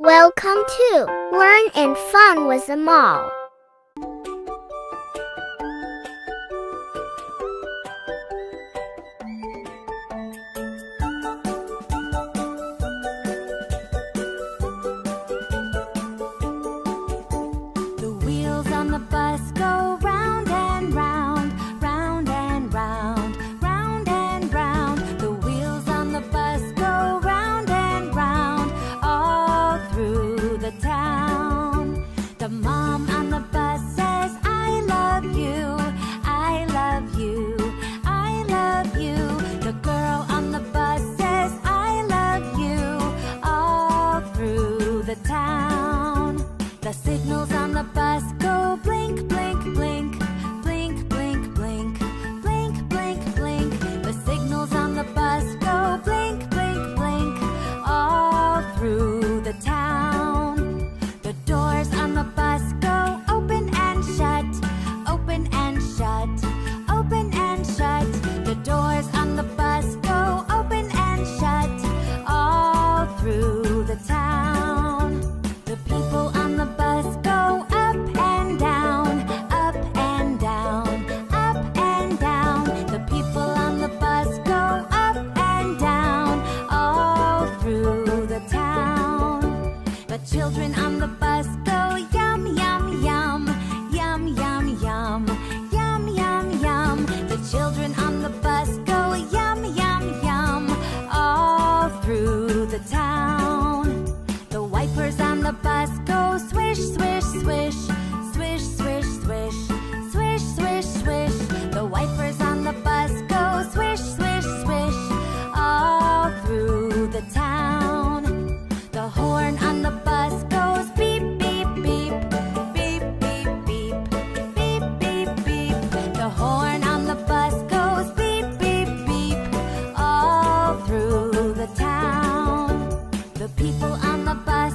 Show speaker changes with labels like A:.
A: Welcome to Learn and Fun with the Mall.
B: The wheels on the bus go round and round, round and round, round and round. The wheels on the bus go round and round, all through the town. The mom on the bus says, I love you, I love you, I love you. The girl on the bus says, I love you, all through the town. The signals on the bus go blink, blink, blink, blink, blink, blink, blink, blink, blink. The signals on the bus go blink, blink, blink, all through the town. The doors on the bus go open and shut, open and shut, open and shut. The doors on the bus go open and shut, all through the town. The people on the bus go up and down, up and down, up and down. The people on the bus go up and down, all through the town. The children on the bus go yum, yum, yum, yum, yum, yum, yum, yum, yum. The children on the bus go yum, yum, yum, all through the town. The wipers on the bus go swish, swish, swish, swish, swish, swish, swish, swish, swish. The wipers on the bus go swish, swish, swish, all through the town. The horn on the bus goes beep, beep, beep, beep, beep, beep, beep, beep, beep. The horn on the bus goes beep, beep, beep, all through the town. The people on the bus